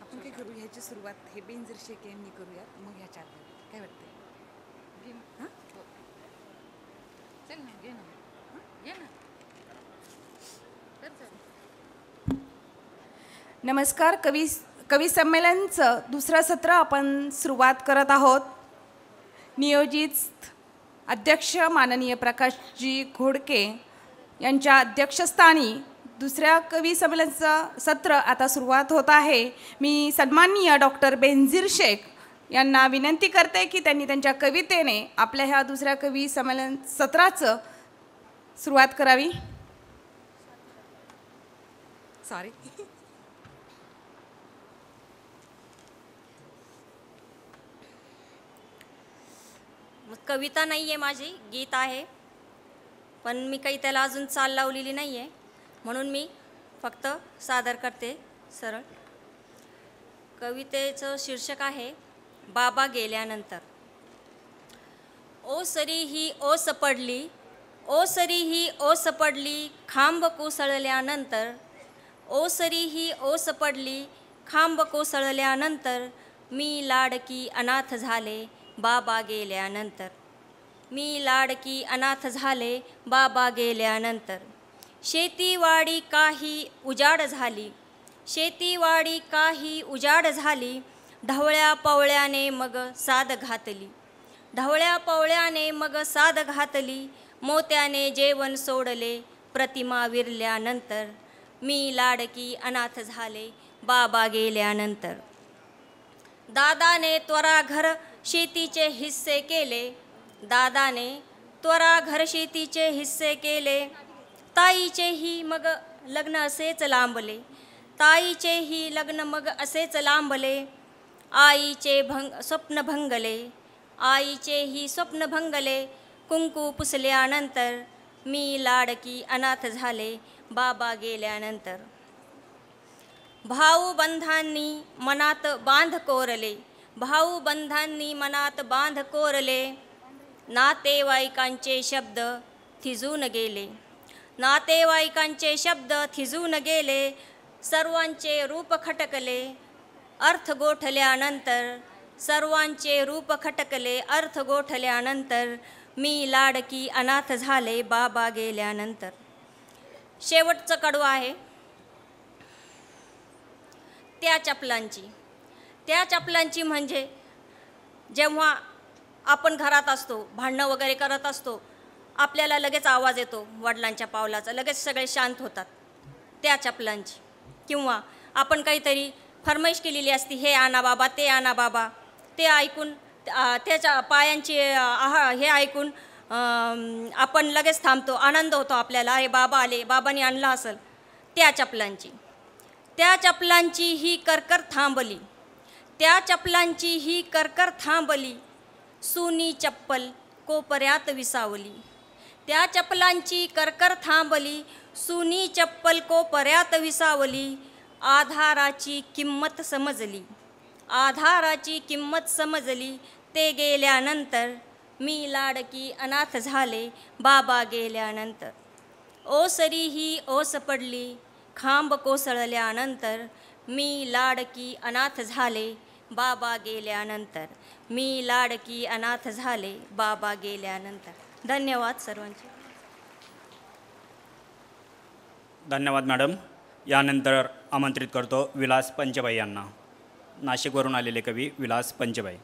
आपण काय करू, ह्याची सुरुवात हे बेंजीर शेख यांनी करूयात, मग ह्याच्या आत काय वाटतंय? चल ना, घे ना, घे ना. नमस्कार. कवी संमेलनचं दुसरं सत्र आपण सुरुवात करत आहोत. नियोजित अध्यक्ष माननीय प्रकाशजी घोडके यांच्या अध्यक्षस्थानी दुसऱ्या कवी संमेलनाचं सत्र आता सुरुवात होत आहे. मी सन्माननीय डॉक्टर बेनझीर शेख यांना विनंती करते की त्यांनी त्यांच्या कवितेने आपल्या ह्या दुसऱ्या कवी संमेलन सत्राचं सुरुवात करावी. सॉरी. कविता नाही आहे माझी, गीत आहे, पण मी काही त्याला अजून चाल लावलेली नाही आहे, म्हणून मी फक्त सादर करते सरळ. कवितेचं शीर्षक आहे बाबा गेल्यानंतर. ओसरी ही ओस पडली, ओसरी ही ओस पडली, खांब कोसळल्यानंतर. ओसरी ही ओस पडली, खांब कोसळल्यानंतर. मी लाडकी अनाथ झाले बाबा गेल्यानंतर. मी लाडकी अनाथ झाले बाबा गेल्यानंतर. शेतीवाडी काही उजाड झाली, शेतीवाडी काही उजाड झाली. ढवळ्या पवळ्याने मग साद घातली, ढवळ्या पवळ्याने मग साद घातली. मोत्याने जेवण सोडले प्रतिमा विरल्यानंतर. मी लाडकी अनाथ झाले बाबा गेल्यानंतर. दादाने त्वरा घर शेतीचे हिस्से केले, दादाने त्वरा घर शेतीचे हिस्से केले. ताईचेही मग लग्न असेच लांबले, ताईचेही लग्न मग असेच लांबले. आईचे स्वप्न भंगले, आईचेही स्वप्न भंगले. कुंकू पुसल्यानंतर. मी लाडकी अनाथ झाले बाबा गेल्यानंतर. भाऊबंधांनी मनात बांध कोरले, भाऊबंधांनी मनात बांध कोरले. नातेवाईकांचे शब्द थिजून गेले, नातेवाईकांचे शब्द थिजून गेले. सर्वांचे रूप खटकले अर्थ गोठल्यानंतर, सर्वांचे रूप खटकले अर्थ गोठल्यानंतर. मी लाडकी अनाथ झाले बाबा गेल्यानंतर. शेवटचं कडू आहे त्या चपलांची. त्या चपलांची म्हणजे जेव्हा आपण घरात असतो, भांडणं वगैरे करत असतो, आपल्याला लगेच आवाज येतो वडिलांच्या पावलाचा, लगेच सगळे शांत होतात. त्या चपलांची. किंवा आपण काहीतरी फरमाईश केलेली असती, हे आणा बाबा, ते आणा बाबा, ते ऐकून त्याच्या पायांची हे ऐकून आपण लगेच थांबतो, आनंद होतो आपल्याला, हे बाबा आले, बाबांनी आणलं असेल. त्या चपलांची. त्या चपलांची ही करकर थांबली, त्या चपलांची ही करकर थांबली. सुनी चप्पल कोपऱ्यात विसावली, त्या चपलांची करकर थांबली. सुनी चप्पल कोपऱ्यात विसावली. आधाराची किंमत समजली, आधाराची किंमत समजली. ते गेल्यानंतर. मी लाडकी अनाथ झाले बाबा गेल्यानंतर. ओसरी ही ओस पडली, खांब कोसळल्यानंतर. मी लाडकी अनाथ झाले बाबा गेल्यानंतर. मी लाडकी अनाथ झाले बाबा गेल्यानंतर. धन्यवाद सर्वांचे. धन्यवाद मॅडम. यानंतर आमंत्रित करतो विलास पंचबाई यांना. नाशिकवरून आलेले कवी विलास पंचबाई.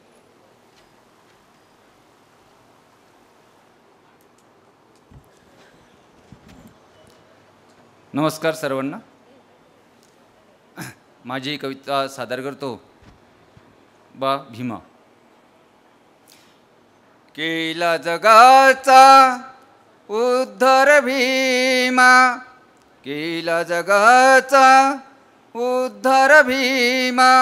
नमस्कार सर्वांना. माझी कविता सादर करतो बा भीमा. केला जगाचा उद्धार भीमा, केला जगाचा उद्धार भीमा.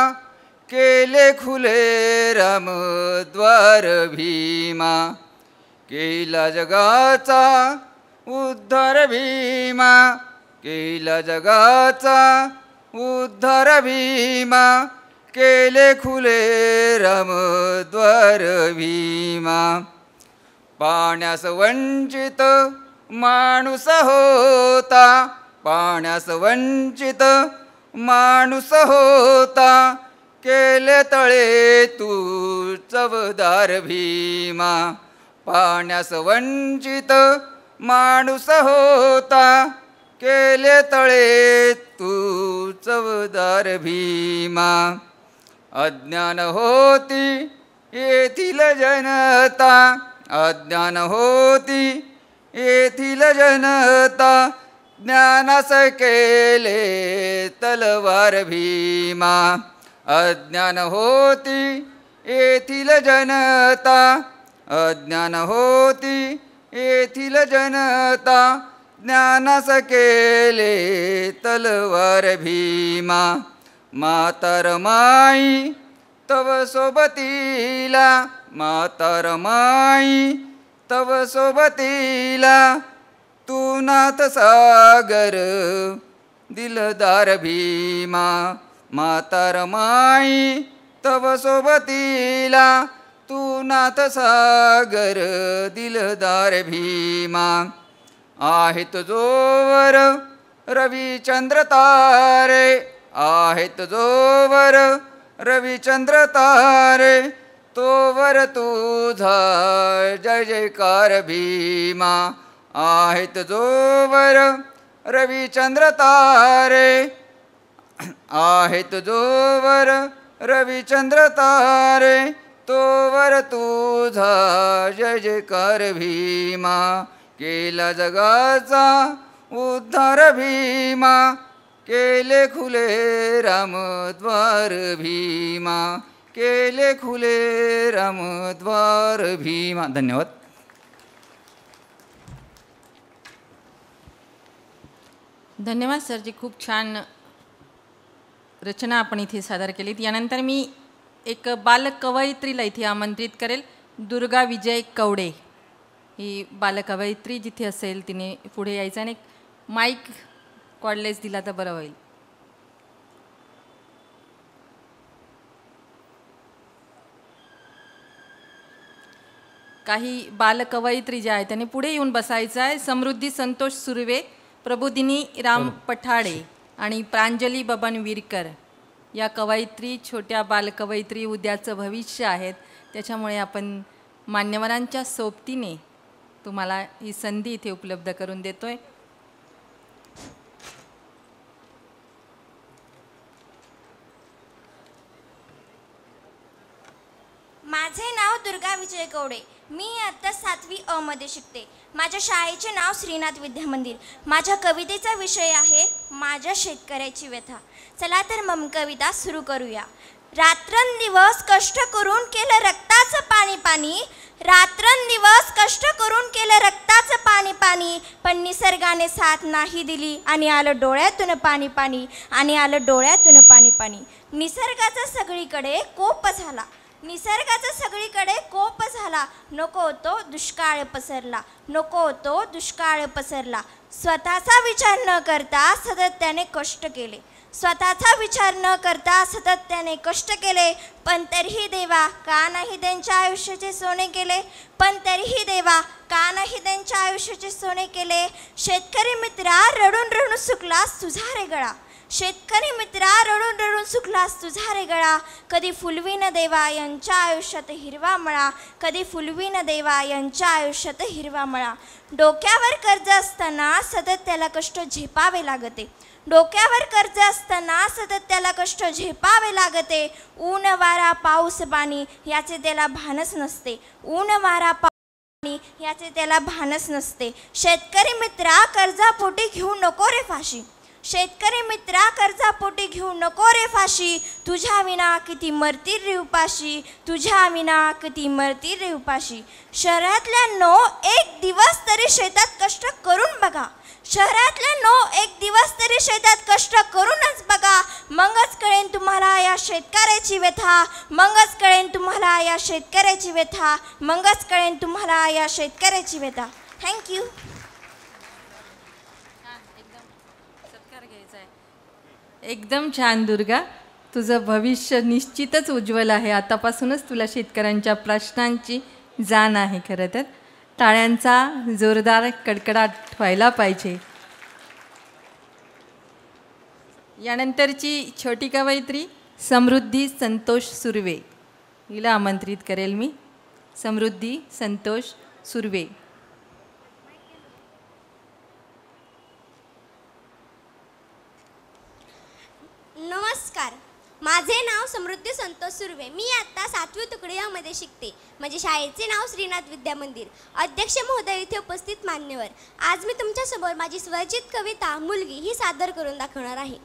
केले खुले रामद्वार भीमा, केला जगाचा उद्धार भीमा. केला जगाचा उद्धार भीमा. केले खुले रामद्वार भीमा. पाण्यास वंचित माणूस होता, पाण्यास वंचित माणूस होता केले तळे तू चवदार भीमा. पाण्यास वंचित माणूस होता केले तळे तू चवदार भीमा. अज्ञान होती येथील जनता, अज्ञान होती येथील जनता, ज्ञानास केले तलवार भीमा. अज्ञान होती येथील जनता, अज्ञान होती येथील जनता, ज्ञानास केले तलवार भीमा. म्हातार माई तव सोबतीला, म्हातार माई तव सोबतीला, तू नाथ सागर दिलदार भीमा. म्हातार माई तव सोबतीला, तू नाथ सागर दिलदार भीमा. आहेत जोवर रविचंद्र तारे, आहेत जोवर रविचंद्र तारे, तोवर तुझा जय जयकार भीमा. आहेत जोवर रविचंद्र तारे, आहेत जोवर रविचंद्र तारे, तोवर तुझा जय जयकार भीमा. केला जगाचा उद्धार भीमा, केले खुले रामद्वार भीमा, केले खुले रामद्वार भीमा. धन्यवाद. धन्यवाद सरजी, खूप छान रचना आपण इथे सादर केलीत. यानंतर मी एक बालकवयित्रीला इथे आमंत्रित करेल, दुर्गा विजय कवडे. ही बालकवयित्री जिथे असेल तिने पुढे यायचं आणि एक माईक कॉर्डलेस दिला तर बरं होईल. काही बालकवयित्री ज्या आहेत त्यांनी पुढे येऊन बसायचं आहे. समृद्धी संतोष सुर्वे, प्रबोधिनी राम पठाडे आणि प्रांजली बबन विरकर या कवयित्री, छोट्या बालकवयित्री उद्याचं भविष्य आहेत. त्याच्यामुळे आपण मान्यवरांच्या सोबतीने तुम्हाला ही संधी इथे उपलब्ध करून देतोय. माझे नाव दुर्गा विजय कवडे. मी आता 7वी अ मध्ये शिकते. माझ्या शाळेचे नाव श्रीनाथ विद्या मंदिर. माझ्या कवितेचा विषय आहे माझ्या शेतकऱ्याची व्यथा. चला तर मग कविता सुरू करूया. रात्रंदिवस कष्ट करून केलं रक्ताचं पाणी पाणी, रात्रंदिवस कष्ट करून केलं रक्ताचं पाणी पाणी, पण निसर्गाने साथ नाही दिली आणि आलं डोळ्यातून पाणी पाणी, आणि आलं डोळ्यातून पाणी पाणी. निसर्गाचा सगळीकडे कोप झाला, निसर्गाचा सगळीकडे कोप झाला, नको तो दुष्काळ पसरला, नको तो दुष्काळ पसरला. स्वतःचा विचार न करता सतत त्याने कष्ट केले, स्वतःचा विचार न करता सतत त्याने कष्ट केले, पण तरीही देवा का नाही त्यांच्या आयुष्याचे सोने केले, पण तरीही देवा का नाही त्यांच्या आयुष्याचे सोने केले. शेतकरी मित्रा रडून रडून सुकलास तुझा रे गळा, शेतकरी मित्रा रडून रडून सुकलास तुझा रे गळा. कधी फुलवीन देवा यांच्या आयुष्यात हिरवा मळा, कधी फुलवीन देवा यांच्या आयुष्यात हिरवा मळा. डोक्यावर कर्ज असताना सतत त्याला कष्ट झेपावे लागते, डोक्यावर कर्ज असताना सतत त्याला कष्ट झेपावे लागते. ऊन वारा पाऊस पाणी याचे त्याला भानच नसते, ऊन वारा पाणी याचे त्याला भानच नसते. शेतकरी मित्रा कर्जापोटी घेऊ नको रे फाशी, शेतकरी मित्रा कर्जापोटी घेऊ नको रे फाशी. तुझ्या विना किती मरतील रे उपाशी, तुझ्या विना किती मरतील रे उपाशी. शहरातल्या एक दिवस तरी शेतात कष्ट करून बघा, शहरातल्या एक दिवस तरी शेतात कष्ट करूनच बघा. मगच कळेन तुम्हाला या शेतकऱ्याची व्यथा, मगच कळेन तुम्हाला या शेतकऱ्याची व्यथा, मगच कळेन तुम्हाला या शेतकऱ्याची व्यथा. थँक्यू. एकदम छान दुर्गा, तुझं भविष्य निश्चितच उज्ज्वल आहे. आतापासूनच तुला शेतकऱ्यांच्या प्रश्नांची जाण आहे. खरं तर टाळ्यांचा जोरदार कडकडाट व्हायला पाहिजे. यानंतरची छोटी कवयित्री समृद्धी संतोष सुर्वे, हिला आमंत्रित करेल मी. समृद्धी संतोष सुर्वे. नमस्कार, माझे नाव समृद्धी संतोष सुर्वे. मी आता 7वी तुकडी मध्ये शिकते. माझे शाळेचे नाव श्रीनाथ विद्या मंदिर. अध्यक्ष महोदय, इथे उपस्थित मान्यवर, आज मी तुमच्यासमोर माझी स्वरचित कविता मुलगी ही सादर करून दाखवणार आहे.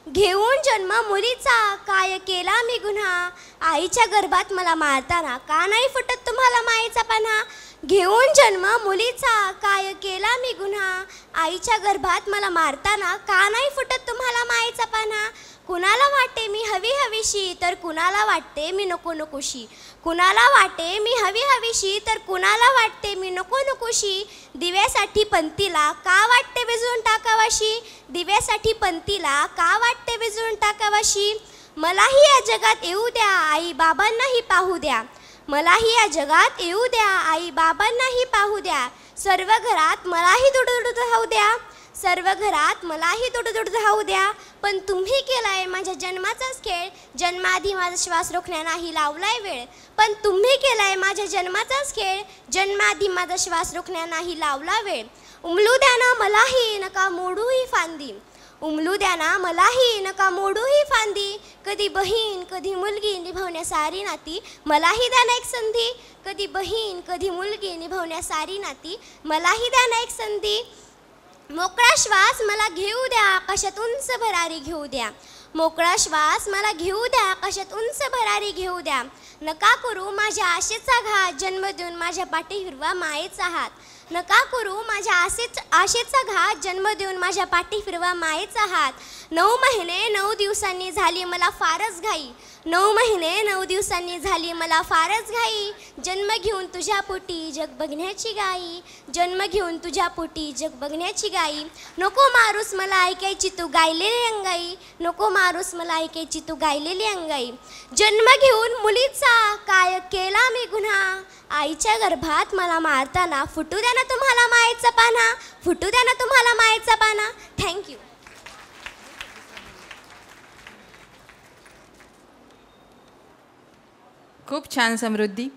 घेऊन जन्म मुलीचा काय केला मी गुन्हा, आईच्या गर्भात मला मारताना का नाही फुटत तुम्हाला मायेचा पन्हा. घेऊन जन्म मुलीचा काय केला मी गुन्हा, आईच्या गर्भात मला मारताना का नाही फुटत तुम्हाला मायेचा पन्हा. कुणाला वाटे मी हवी हवीशी तर कुणाला वाटते मी नको नकोशी. कुणाला वाटे मी हवी हवीशी तर कुणाला वाटते मी नको नकोशी. दिव्यासाठी पंतीला का वाटते विझून टाकावाशी. दिव्यासाठी पंतीला का वाटते विझून टाकावाशी. मलाही या जगात येऊ द्या, आई बाबांनाही पाहू द्या. मलाही या जगात येऊ द्या, आई बाबांनाही पाहू द्या. सर्व घरात मलाही दुडदुड धावू द्या. सर्व घरात मलाही दुडदुड धावू द्या. पण तुम्ही केलाय माझ्या जन्माचाच खेळ, जन्माआधी माझा श्वास रोखण्या नाही लावलाय वेळ. पण तुम्ही केलाय माझ्या जन्माचाच खेळ, जन्माआधी माझा श्वास रोखण्या नाही लावला वेळ. उमलू द्या ना मलाही नका मोडूही फांदी. उमलू द्या ना मलाही नका मोडूही फांदी. कधी बहीण कधी मुलगी निभावण्या सारी नाती, मलाही द्या ना एक संधी. कधी बहीण कधी मुलगी निभावण्या सारी नाती, मलाही द्या ना एक संधी. मोकळा श्वास मला घेऊ द्या, आकाशात उंच भरारी घेऊ द्या. मोकळा श्वास मला घेऊ द्या, आकाशात उंच भरारी घेऊ द्या. नका करू माझ्या आशेचा घात, जन्म देऊन माझ्या पाठी फिरवा मायेचा हात. नका करू माझ्या आशेचा घात, जन्म देऊन माझ्या पाठी फिरवा मायेचा हात. 9 महिने 9 दिवसांनी झाली मला फारच घाई. 9 महिने 9 दिवसांनी झाली मला फारच घाई. जन्म घेऊन तुझ्या पोटी जग बघण्याची गाई. जन्म घेऊन तुझ्या पोटी जग बघण्याची गाई. नको मारूस मला ऐकायची तू गायलेली अंगाई. नको मारूस मला ऐकायची तू गायलेली अंगाई. जन्म घेऊन मुलीचा काय केला मी गुन्हा, आईच्या गर्भात मला मारताना फुटू द्या ना तुम्हाला मायेचा पाना. फुटू द्या ना तुम्हाला मायेचा पाना. थँक्यू. खूप छान समृद्धी.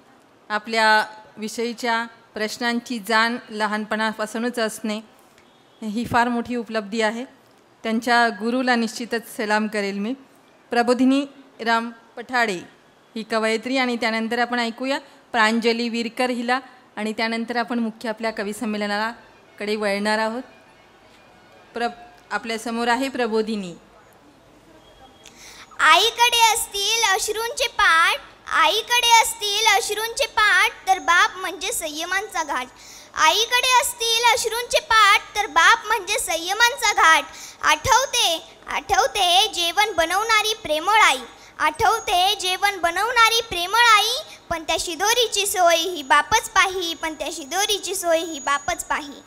आपल्या विषयीच्या प्रश्नांची जाण लहानपणापासूनच असणे ही फार मोठी उपलब्धी आहे. त्यांच्या गुरुला निश्चितच सलाम करेल मी. प्रबोधिनी राम पठाडे ही कवयित्री, आणि त्यानंतर आपण ऐकूया प्रांजली विरकर हिला, आणि त्यानंतर आपण मुख्य आपल्या कविसंमेलनाला कडे वळणार आहोत. आपल्यासमोर आहे प्रबोधिनी. आईकडे असतील अश्रूंचे पाठ, आईकडे असतील अश्रूंचे पाठ, तर बाप म्हणजे संयमांचा घाट. आईकडे असतील अश्रूंचे पाठ, तर बाप म्हणजे संयमांचा घाट. आठवते आठवते जेवण बनवणारी प्रेमळ आई. आठवते जेवण बनवणारी प्रेमळ आई. पण त्या शिदोरीची सोय ही बापच पाही. पण त्या शिदोरीची सोय ही बापच पाही.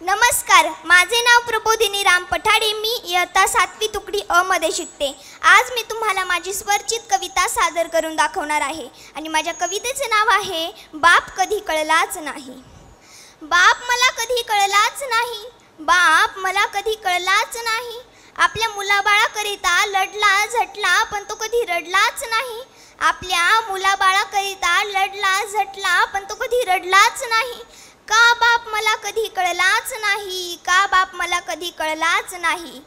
नमस्कार, माझे नाव प्रबोधिनी राम पठाडे. मी इयत्ता 7वी तुकडी अ मध्ये शिकते. आज मी तुम्हाला माझी स्वरचित कविता सादर करून दाखवणार आहे, आणि माझ्या कवितेचे नाव आहे बाप कधी कळलाच नाही. बाप मला कधी कळलाच नाही. बाप मला कधी कळलाच नाही. आपल्या मुलाबाळाकरिता लढला झटला, पण तो कधी रडलाच नाही. आपल्या मुलाबाळाकरिता लढला झटला, पण तो कधी रडलाच नाही. का बाप मला कधी कळलाच नाही. का बाप मला कधी कळलाच नाही.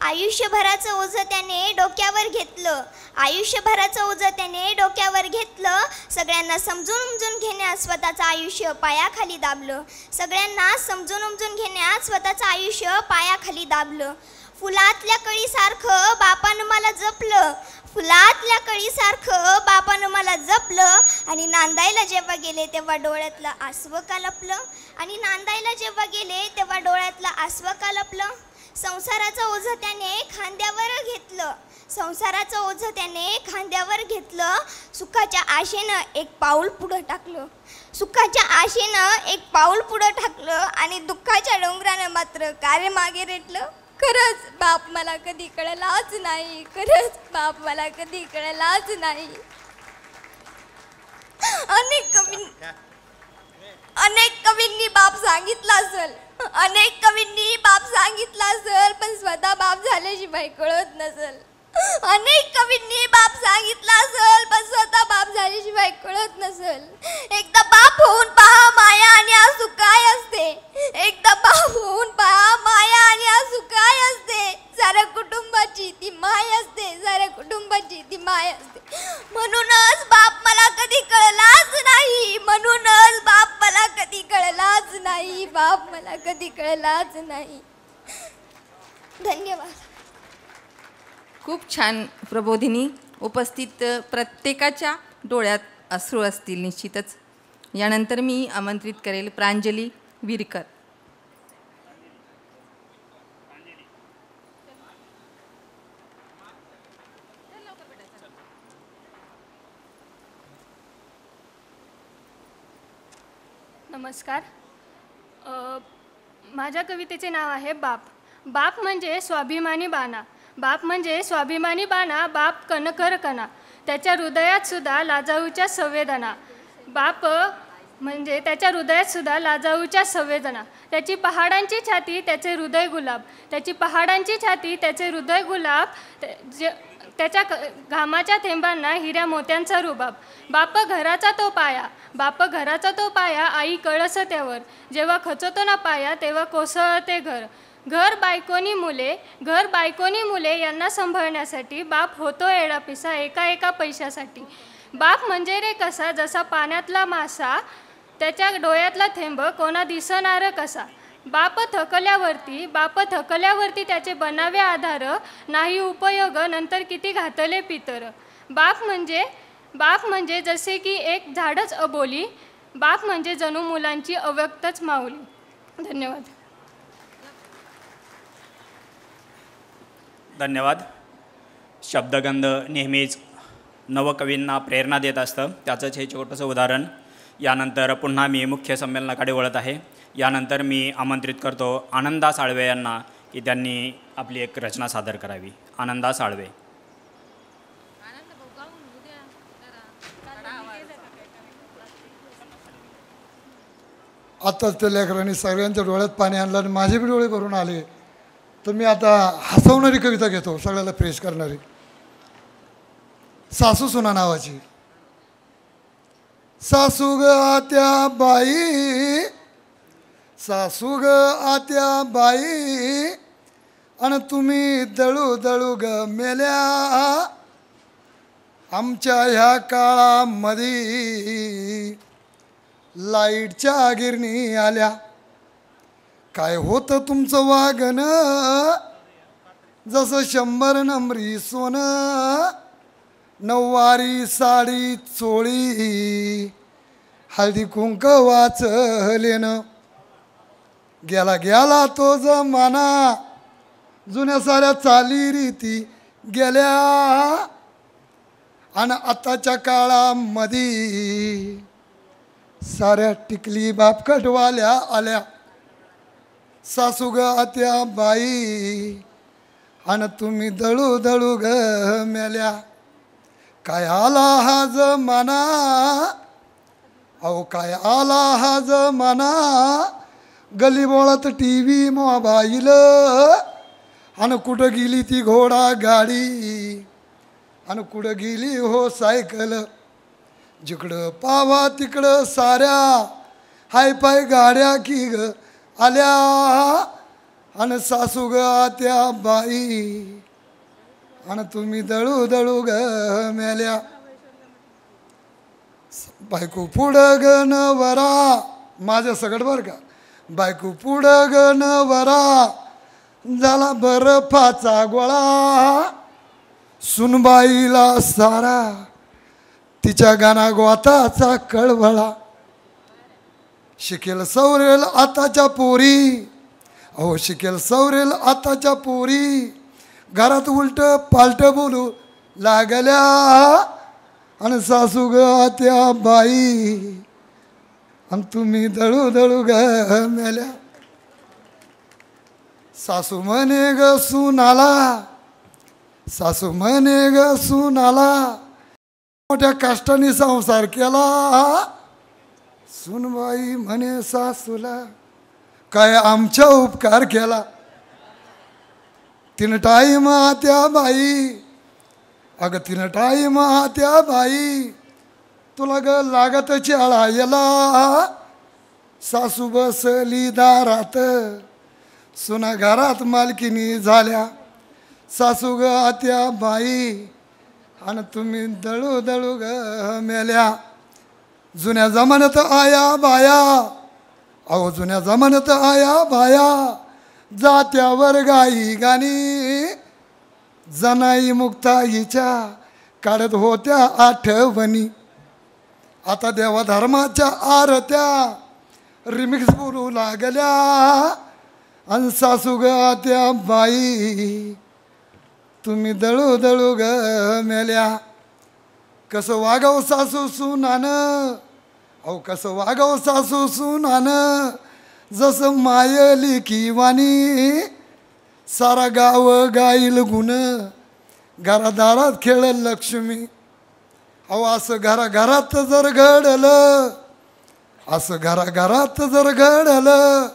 आयुष्यभराचं ओझं त्याने डोक्यावर घेतलं. आयुष्यभराचं ओझं त्याने डोक्यावर घेतलं. सगळ्यांना समजून उमजून घेण्यात स्वतःचं आयुष्य पायाखाली दाबलं. सगळ्यांना समजून उमजून घेण्यात स्वतःचं आयुष्य पायाखाली दाबलं. फुलातल्या कळीसारखं बापानं मला जपलं. फुलातल्या कळीसारखं बापानं मला जपलं. आणि नांदायला जेव्हा गेले तेव्हा डोळ्यातलं आसवं का लपलं. आणि नांदायला जेव्हा गेले तेव्हा डोळ्यातलं आसवं का लपलं. संसाराचं ओझं त्याने खांद्यावर घेतलं. संसाराचं ओझं त्याने खांद्यावर घेतलं. सुखाच्या आशेनं एक पाऊल पुढं टाकलं. सुखाच्या आशेनं एक पाऊल पुढं टाकलं. आणि दुःखाच्या डोंगरानं मात्र कारे मागे रेटलं. खरंच बाप मला कधी कळलाच नाही. खरंच बाप मला कधी कळलाच नाही. अनेक कवींनी बाप सांगितला असेल. अनेक कवींनी बाप सांगितला असेल, पण स्वतः स्वतः बाप झाल्याशिवाय कळत नसेल. अनेक कवींनी बाप सांगितला असेल पण स्वतः बाप झाल्याशिवाय कळत नसेल. एकदा बाप होऊन पहा माया आणि आसू काय असते. एकदा बाप होऊन पहा माया आणि आसू काय असते. साऱ्या कुटुंबाची ती माय असते. साऱ्या कुटुंबाची ती माय असते. म्हणूनच बाप मला कधी कळलाच नाही. म्हणूनच बाप मला कधी कळलाच नाही. बाप मला कधी कळलाच नाही. धन्यवाद. खूप छान प्रबोधिनी. उपस्थित प्रत्येकाच्या डोळ्यात अश्रू असतील निश्चितच. यानंतर मी आमंत्रित करेल प्रांजली विरकर. नमस्कार. माझ्या कवितेचे नाव आहे बाप. बाप म्हणजे स्वाभिमानी बाणा. बाप म्हणजे स्वाभिमानी बाणा. बाप कणखर कणा. त्याच्या हृदयात सुद्धा लाजाळूच्या संवेदना. बाप म्हणजे त्याच्या हृदयात सुद्धा लाजाळूच्या संवेदना. त्याची पहाडांची छाती त्याचे हृदय गुलाब. त्याची पहाडांची छाती त्याचे हृदय गुलाब. त्याच्या घामाच्या थेंबांना हिऱ्या मोत्यांचा रुबाब. बाप घराचा तो पाया. बाप घराचा तो पाया. आई कळस त्यावर. जेव्हा खचतो ना पाया तेव्हा कोसळते घर. घर बायकोनी मुले यांना सांभाळण्यासाठी बाप होतो एडापिसा एका एका पैशासाठी. बाप म्हणजे रे कसा जसा पाण्यातला मासा. त्याच्या डोळ्यातला थेंब कोणा दिसणार कसा. बाप थकल्यावरती त्याचे बनावे आधार. नाही उपयोग नंतर किती घातले पितर. बाप म्हणजे जसे की एक झाडच अबोली. बाप म्हणजे जणू मुलांची अव्यक्तच माऊली. धन्यवाद. धन्यवाद. शब्दगंध नेहमीच नवकवींना प्रेरणा देत असतं. त्याचंच हे छोटंसं उदाहरण. यानंतर पुन्हा मी मुख्य संमेलनाकडे वळत आहे. यानंतर मी आमंत्रित करतो आनंदा साळवे यांना की त्यांनी आपली एक रचना सादर करावी. आनंदा साळवे. आत्ताच त्या लेकरांनी सगळ्यांच्या डोळ्यात पाणी आणलं आणि माझे बी डोळे भरून आले. तर मी आता हसवणारी कविता घेतो, सगळ्याला फ्रेश करणारी. सासू सुना नावाची. सासू ग आत्या बाई, सासू ग आत्या बाई, आणि तुम्ही दळू दळू ग मेल्या. आमच्या ह्या काळामध्ये लाईटच्या गिरणी आल्या. काय होतं तुमचं वागणं, जसं 100 नंबरी सोनं. नऊवारी साडी चोळी, हळदी कुंक वाचलेनं. गेला गेला तो जमाना, जुन्या साऱ्या चाली रीती गेल्या. आणि आताच्या काळामध्ये साऱ्या टिकली बापकटवाल्या आल्या. सासू ग आत्या बाई, आणि तुम्ही दळू दळू ग मेल्या. काय आला हा जमाना, अहो काय आला हा जमाना. गलीबोळात TV मोबाईल, आणि कुठं गेली ती घोडा गाडी, आणि कुठं गेली हो सायकल. जिकडं पावा तिकडं साऱ्या हाय पाय गाड्या की ग आल्या. आणि सासू ग आत्या बाई, आणि तुम्ही दळू दळू ग मेल्या. बायको पुढं ग नवरा, माझ्या सगळं बरं का. बायको पुढं ग नवरा, झाला बर्फाचा गोळा. सुनबाईला सारा तिच्या गाना गोताचा कळवळा. शिकेल सवरेल आताच्या पोरी, अहो शिकेल सवरेल आताच्या पोरी. घरात उलट पालट बोलू लागल्या. आणि सासू ग आत्या बाई, आणि तुम्ही दळू दळू ग मेल्या. सासू म्हणे ग सुनाला, सासू म्हणे ग सुनाला, मोठ्या कष्टाने संसार केला. सुनबाई म्हणे सासूला, काय आमचा उपकार केला. तीन टाईम आत्या बाई, अगं तीन टाईम आत्या बाई, तुला ग लागत चाळायला, सासू बसली दारात, सुना घरात मालकीनी झाल्या, सासू ग आत्या बाई, आणि तुम्ही दळू दळू ग मेल्या. जुन्या जमान्यात आया बाया, अहो जुन्या जमान्यात आया बाया, जात्यावर गाई गाणी, जनाई मुक्ताईच्या काढत होत्या आठवणी. आता देवाधर्माच्या आरत्या रिमिक्स बोलू लागल्या, आणि सासू ग आत्या बाई, तुम्ही दळू दळू ग मेल्या. कसं वागाव सासू सुनानं, अहो कसं वागाव सासू सुनानं, जसं मायली किवानी, सारा गाव गाईल गुण, घरादारात खेळ लक्ष्मी. अहो असं घराघरात जर घडलं, असं घराघरात जर घडलं,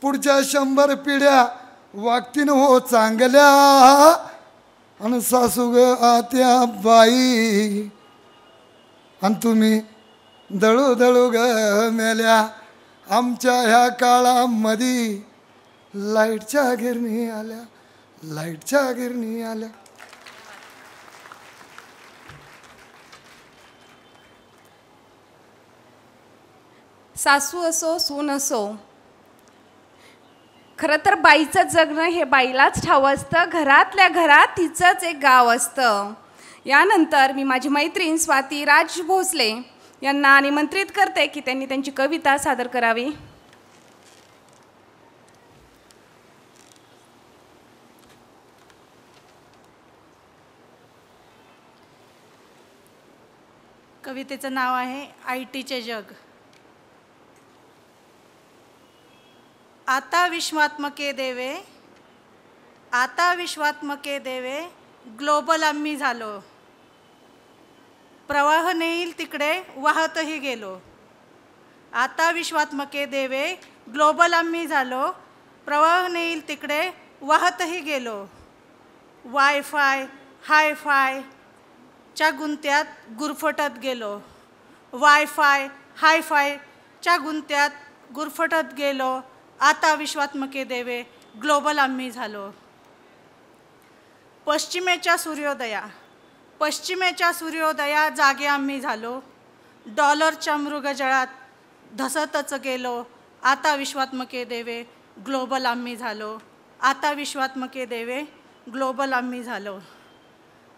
पुढच्या 100 पिढ्या वागतीन हो चांगल्या. आणि सासू ग आत्या बाई, आणि तुम्ही दळू दळू ग मेल्या. आमच्या ह्या काळामध्ये लाईटच्या गिरणी आल्या, लाईटच्या गिरणी आल्या. सासू असो सून असो, खरं तर बाईचं जगणं हे बाईलाच ठावं असतं. घरातल्या घरात तिचंच एक गाव असतं. यानंतर मी माझी मैत्रीण स्वाती राज भोसले यांना निमंत्रित करते की त्यांनी त्यांची कविता सादर करावी. कवितेचं नाव आहे आयटीचे जग. आता विश्वात्मके देवे, आता विश्वात्मके देवे, ग्लोबल आम्ही झालो, प्रवाह नेईल तिकडे वाहतही गेलो. आता विश्वात्मके देवे, ग्लोबल आम्ही झालो, प्रवाह नेईल तिकडे वाहतही गेलो. वायफाय हायफायच्या गुंत्यात गुरफटत गेलो, वायफाय हायफायच्या गुंत्यात गुरफटत गेलो. आता विश्वात्मके देवे, ग्लोबल आम्ही झालो. पश्चिमेच्या सूर्योदया जागे आम्ही झालो, डॉलरच्या मृगजळात धसतच गेलो. आता विश्वात्मके देवे, ग्लोबल आम्ही झालो. आता विश्वात्मके देवे, ग्लोबल आम्ही झालो.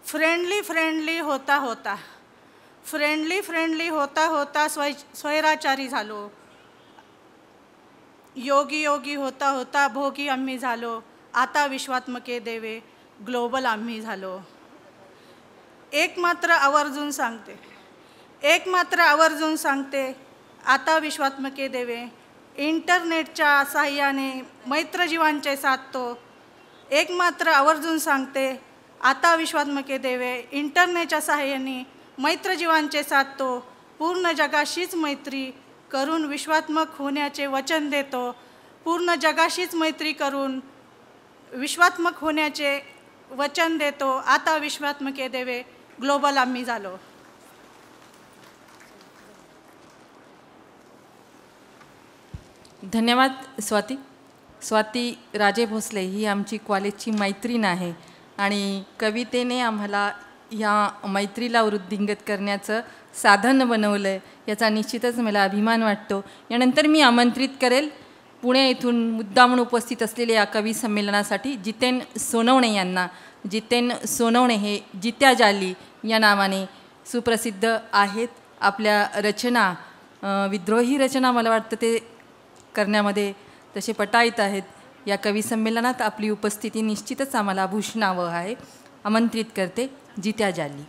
फ्रेंडली होता होता स्वैराचारी झालो. योगी होता भोगी आम्ही झालो. आता विश्वात्मके देवे, ग्लोबल आम्ही झालो. एक मात्र आवर्जून सांगते, आता विश्वात्मके देवे, इंटरनेटच्या साहाय्याने मैत्रजीवांचे साधतो. एक मात्र आवर्जून सांगते, आता विश्वात्मके देवे, इंटरनेटच्या साहाय्याने मैत्रजीवांचे साधतो. पूर्ण जगाशीच मैत्री करून विश्वात्मक होण्याचे वचन देतो. पूर्ण जगाशीच मैत्री करून विश्वात्मक होण्याचे वचन देतो. आता विश्वात्मके देवे, ग्लोबल आम्ही झालो. धन्यवाद स्वाती राजे भोसले ही आमची कॉलेजची मैत्रीण आहे आणि कवितेने आम्हाला ह्या मैत्रीला वृद्धिंगत करण्याचं साधन बनवलं आहे, याचा निश्चितच मला अभिमान वाटतो. यानंतर मी आमंत्रित करेल पुणे येथून मुद्दामून उपस्थित असलेले या कवी संमेलनासाठी जितेन सोनवणे यांना. जितेन सोनवणे हे जित्या जाली या नावाने सुप्रसिद्ध आहेत. आपल्या रचना, विद्रोही रचना मला वाटतं ते करण्यामध्ये तसे पटाईत आहेत. या कवी संमेलनात आपली उपस्थिती निश्चितच आम्हाला भूषणावं आहे. आमंत्रित करते जित्या जाली.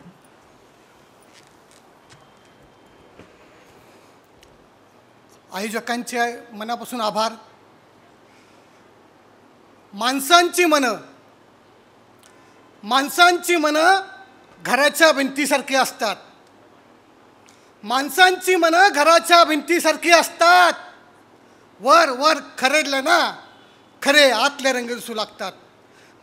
आयोजकांचे मनापासून आभार. माणसांची मनं घराच्या भिंतीसारखी असतात. माणसांची मनं घराच्या भिंतीसारखी असतात. वर वर खरडलं ना, खरे आतले रंग दिसू लागतात.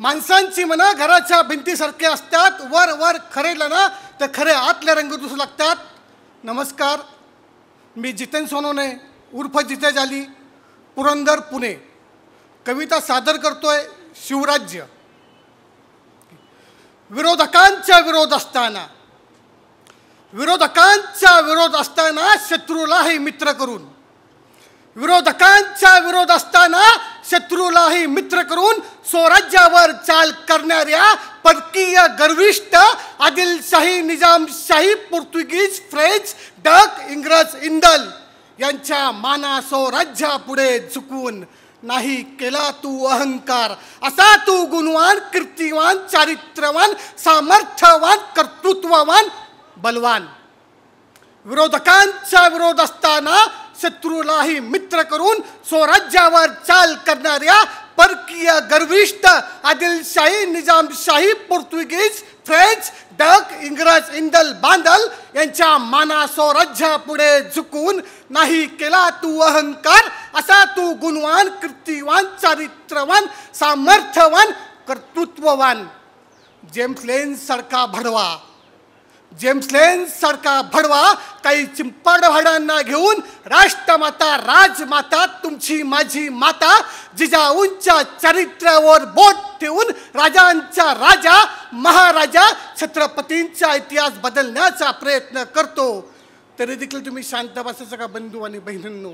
माणसांची मनं घराच्या भिंतीसारखी असतात, वर वर खरेलं ना तर खरे आतले रंग दिसू लागतात. नमस्कार, मी जितेन सोनवणे उर्फ जिते जाली, पुरंदर, पुणे. कविता सादर करतोय शिवराज्य. विरोधकांचा विरोध असताना शत्रूलाही मित्र करून, विरोधकांचा विरोध असताना शत्रूलाही मित्र करून स्वराज्यावर चाल करणाऱ्या परकीय गर्विष्ठ आदिलशाही, निजामशाही, पोर्तुगीज, फ्रेंच, डच, इंग्रज, इंदल यांच्या माना स्वराज्यापुढे झुकून नाही केला तू अहंकार. असा तू गुणवान, कीर्तिवान, चारित्र्यवान, सामर्थ्यवान, कर्तृत्ववान, बलवान. विरोधकांचा विरोध असताना शत्रूलाही मित्र करून स्वराज्यावर चाल करणाऱ्या परकीय गर्विष्ठ आदिलशाही, निजामशाही, पोर्तुगीज, फ्रेंच, डच, इंग्रज, इंदल, बांदल यांच्या माना स्वराज्यापुढे झुकून नाही केला तू अहंकार. असा तू गुणवान, कीर्तिवान, चारित्र्यवान, सामर्थ्यवान, कर्तृत्ववान. जेम्स लेन सारखा भडवा काही चिंपाड भाड्यांना घेऊन राष्ट्रमाता, राजमाता, तुमची माझी माता जिजाऊंच्या चरित्र्यावर बोट ठेवून राजांचा राजा, महाराजा, छत्रपतींचा इतिहास बदलण्याचा प्रयत्न करतो. तरी देखील तुम्ही शांत बसायचं का बंधू आणि बहिणींनो?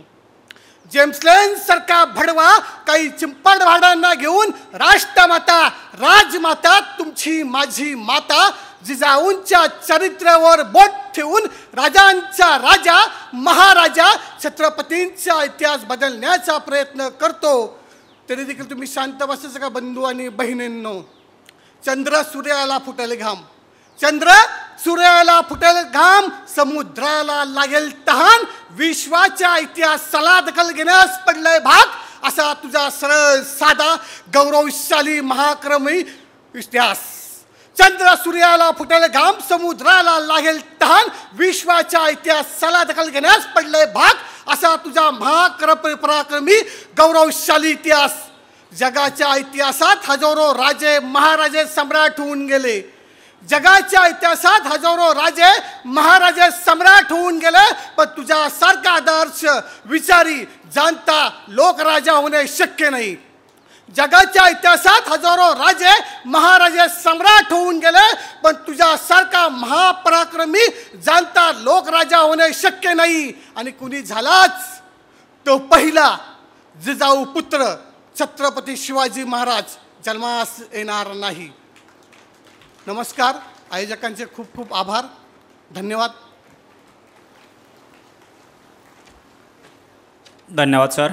जेम्स लेन सारखा भडवा काही चिंपाड भाड्यांना घेऊन राष्ट्रमाता, राजमाता, तुमची माझी माता जिजाऊंच्या चरित्र्यावर बोट ठेवून राजांचा राजा, महाराजा, छत्रपतींचा इतिहास बदलण्याचा प्रयत्न करतो. तरी देखील तुम्ही शांत बसायचं का बंधू आणि बहिणींनो? चंद्र सूर्याला फुटेल घाम, समुद्राला लागेल तहान, विश्वाच्या इतिहासाला दखल घेण्यास पडलाय भाग. असा तुझा सरळ साधा गौरवशाली महाक्रमी इतिहास. चंद्र सूर्याला फुटेल घाम, समुद्राला लागेल तहान, विश्वाच्या इतिहासाला दखल घेण्यास पडलाय भाग. असा तुझा पराक्रमी गौरवशाली इतिहास. जगाच्या इतिहासात हजारो राजे, महाराजे, सम्राट होऊन गेले. जगाच्या इतिहासात हजारो राजे, महाराजे, सम्राट होऊन गेले. पण तुझ्यासारखा आदर्श विचारी, जाणता लोकराजा होणे शक्य नाही. जगाच्या इतिहासात हजारो राजे, महाराजे, सम्राट होऊन गेले. पण तुझ्यासारखा महापराक्रमी, जाणता लोकराजा होणे शक्य नाही. आणि कुणी झालाच तो पहिला जिजाऊ पुत्र छत्रपती शिवाजी महाराज जन्मास येणार नाही. नमस्कार. आयोजकांचे खूप खूप आभार. धन्यवाद. धन्यवाद सर.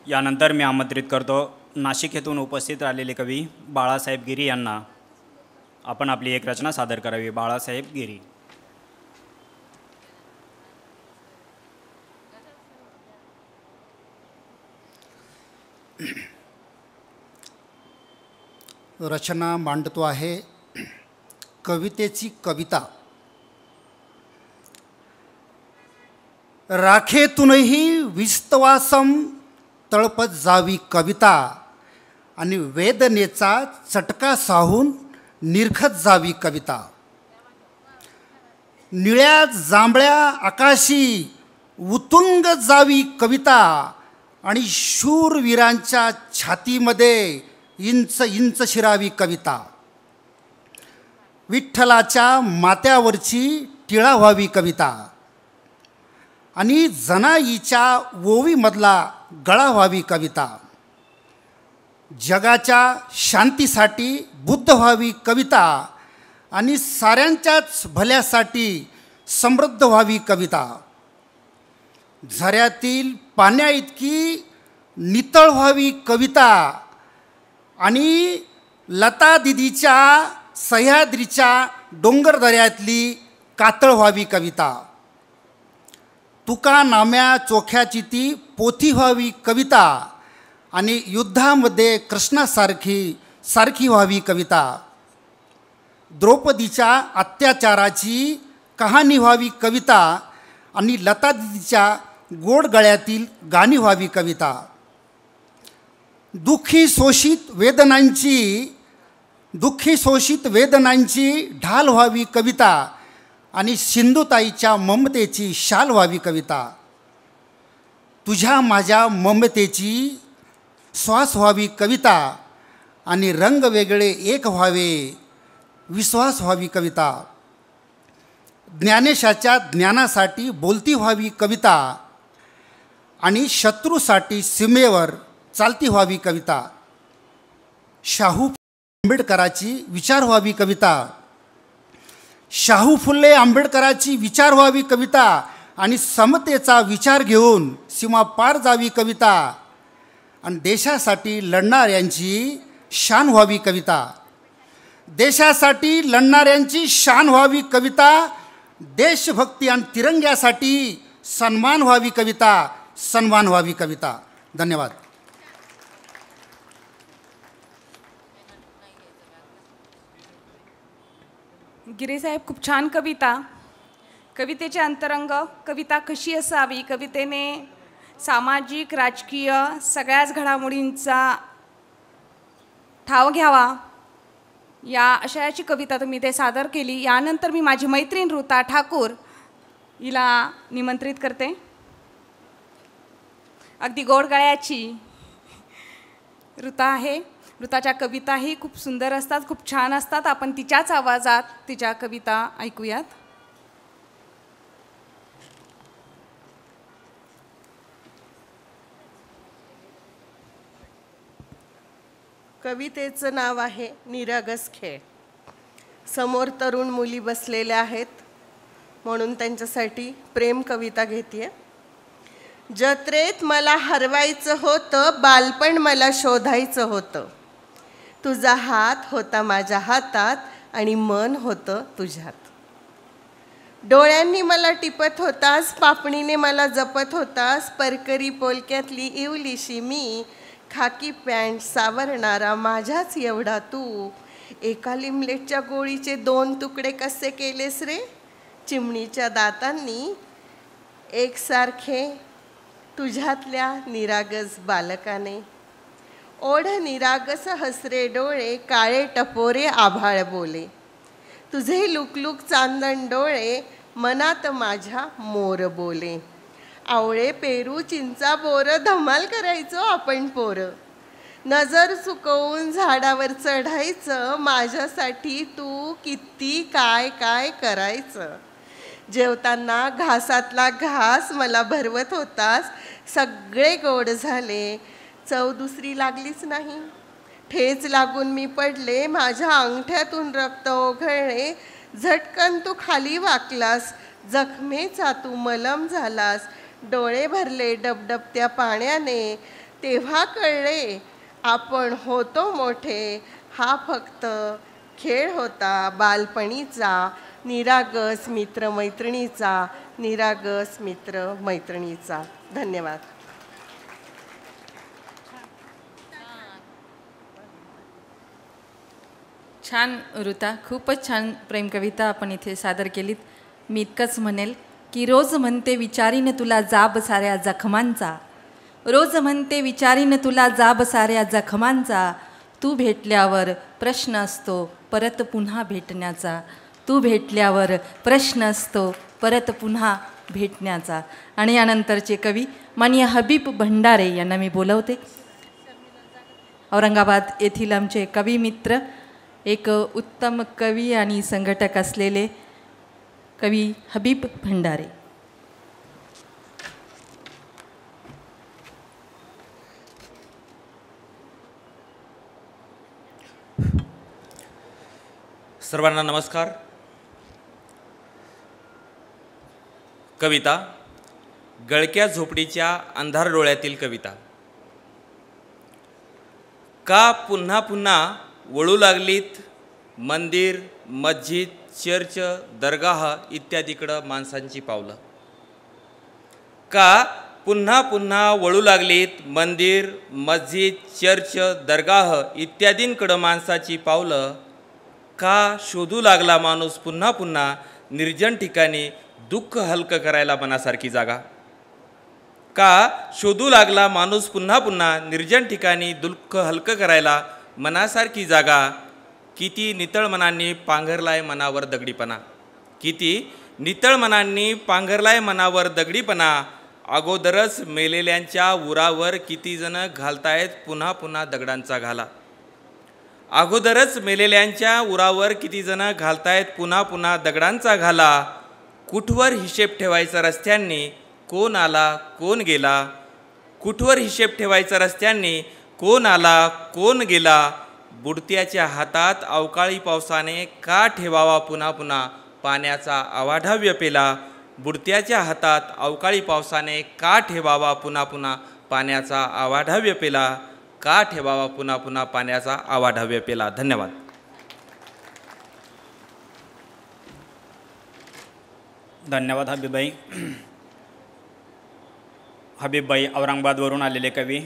यानंतर मी आमंत्रित करतो नाशिक येथून उपस्थित राहिलेले कवी बाळासाहेब गिरी यांना. आपण आपली एक रचना सादर करावी. बाळासाहेब गिरी. रचना मांडतो आहे कवितेची कविता. राखेतूनही विस्तवासम तळपत जावी कविता, आणि वेदनेचा चटका साहून निरखत जावी कविता. निळ्या जांभळ्या आकाशी उतुंग जावी कविता, आणि शूरवीरांच्या छातीमध्ये इंच इंच शिरावी कविता. विठ्ठलाच्या माथ्यावरची टिळा व्हावी कविता, आणि जनाईच्या ओवीमधला गळा व्हावी कविता. जगाच्या शांतीसाठी बुद्ध व्हावी कविता, आणि साऱ्यांच्याच भल्यासाठी समृद्ध व्हावी कविता. झऱ्यातील पाण्याइतकी नितळ व्हावी कविता, आणि लता दिदीच्या सह्याद्रीच्या डोंगरदऱ्यातली कातळ व्हावी कविता. तुका नाम्या चोख्याची ती पोथी व्हावी कविता, आणि युद्धामध्ये कृष्णासारखी व्हावी कविता. द्रौपदीच्या अत्याचाराची कहाणी व्हावी कविता, आणि लता दिदीच्या गोड गळ्यातील गाणी व्हावी कविता. दुःखी शोषित वेदनांची ढाल व्हावी कविता आणि सिंधुताईच्या ममतेची शाल व्हावी कविता. तुझ्या माझ्या ममतेची श्वास व्हावी कविता आणि रंग वेगळे एक व्हावे विश्वास व्हावी कविता. ज्ञानेशाच्या ज्ञानासाठी बोलती व्हावी कविता आणि शत्रूसाठी सीमेवर चालती व्हावी कविता. शाहू आंबेडकराची विचार व्हावी कविता. शाहू फुले आंबेडकराची विचार व्हावी कविता आणि समतेचा विचार घेऊन सीमा पार जावी कविता आणि देशासाठी लढणाऱ्यांची शान व्हावी कविता. देशासाठी लढणाऱ्यांची शान व्हावी कविता. देशभक्ती आणि तिरंग्यासाठी सन्मान व्हावी कविता, सन्मान व्हावी कविता. धन्यवाद. गिरीसाहेब, खूप छान कविता. कवितेचे अंतरंग, कविता कशी असावी, कवितेने सामाजिक राजकीय सगळ्याच घडामोडींचा ठाव घ्यावा, या आशयाची कविता तुम्ही ते सादर केली. यानंतर मी माझी मैत्रीण ऋता ठाकूर हिला निमंत्रित करते. अगदी गोड गळ्याची ऋता आहे. ऋताच्या कविताही खूप सुंदर असतात, खूप छान असतात. आपण तिच्याच आवाजात तिच्या कविता ऐकूयात. कवितेचं नाव आहे निरागस खेळ. समोर तरुण मुली बसलेल्या आहेत म्हणून त्यांच्यासाठी प्रेम कविता घेते. जत्रेत मला हरवायचं होतं, बालपण मला शोधायचं होतं. तुझा हात होता माझ्या हातात आणि मन होतं तुझ्यात. डोळ्यांनी मला टिपत होतास, पापणीने मला जपत होतास. परकरी पोलक्यातली इवलीशी मी, खाकी पॅन्ट सावरणारा माझ्याच एवढा तू. एका लिमलेटच्या गोळीचे 2 तुकडे कसे केलेस रे, चिमणीच्या दातांनी एकसारखे तुझ्यातल्या निरागस बालकाने. ओढ निरागस हसरे डोळे, काळे टपोरे आभाळ बोले. तुझे लुकलुक चांदण डोळे, मनात माझ्या मोर बोले. आवळे पेरू चिंचा बोर, धमाल करायचो आपण पोरं. नजर चुकवून झाडावर चढायचं, माझ्यासाठी तू किती काय काय करायचं. जेवताना घासातला घास मला भरवत होतास, सगळे गोड झाले, चव दुसरी लागलीच नाही. ठेच लागून मी पडले, माझ्या अंगठ्यातून रक्त ओघळले. झटकन तू खाली वाकलास, जखमेचा तू मलम झालास. डोळे भरले डबडबत्या पाण्याने, तेव्हा कळले आपण होतो मोठे. हा फक्त खेळ होता बालपणीचा, निरागस मित्रमैत्रिणीचा, निरागस मित्रमैत्रिणीचा. धन्यवाद. छान ऋता, खूपच छान प्रेम कविता आपण इथे सादर केलीत. मी इतकंच म्हणेल की रोज म्हणते विचारीन तुला जाब साऱ्या जखमांचा. रोज म्हणते विचारीन तुला जाब साऱ्या जखमांचा. तू भेटल्यावर प्रश्न असतो परत पुन्हा भेटण्याचा. तू भेटल्यावर प्रश्न असतो परत पुन्हा भेटण्याचा. आणि यानंतरचे कवी माननीय हबीब भंडारे यांना मी बोलवते. औरंगाबाद येथील आमचे कवी मित्र, एक उत्तम कवी आणि संघटक असलेले कवी हबीब भंडारे. सर्वांना नमस्कार. कविता गळक्या झोपडीच्या अंधार डोळ्यातील कविता. का पुन्हा पुन्हा वळू लागलीत मंदिर, मस्जिद, चर्च, दरगाह इत्यादीकडं माणसांची पावलं. का पुन्हा पुन्हा वळू लागलीत मंदिर, मस्जिद, चर्च, दरगाह इत्यादींकडं माणसाची पावलं. का शोधू लागला माणूस पुन्हा पुन्हा निर्जन ठिकाणी दुःख हलकं करायला मनासारखी जागा. का शोधू लागला माणूस पुन्हा पुन्हा निर्जन ठिकाणी दुःख हलकं करायला मनासारखी जागा. किती नितळ मनांनी पांघरलाय मनावर दगडीपणा. किती नितळ मनांनी पांघरलाय मनावर दगडीपणा. अगोदरच मेलेल्यांच्या उरावर किती जण घालतायत पुन्हा पुन्हा दगडांचा घाला. अगोदरच मेलेल्यांच्या उरावर किती जण घालतायत पुन्हा पुन्हा दगडांचा घाला. कुठवर हिशेब ठेवायचा रस्त्यांनी कोण आला कोण गेला. कुठवर हिशेब ठेवायचा रस्त्यांनी कोण आला कोण गेला. बुडत्याच्या हातात अवकाळी पावसाने का ठेवावा पुन्हा पुन्हा पाण्याचा अवाढव्य पेला. बुडत्याच्या हातात अवकाळी पावसाने का ठेवावा पुन्हा पुन्हा पाण्याचा अवाढव्य पेला. का ठेवावा पुन्हा पुन्हा पाण्याचा अवाढव्य पेला. धन्यवाद. धन्यवाद हबीबबाई. हबीबबाई औरंगाबादवरून आलेले कवी,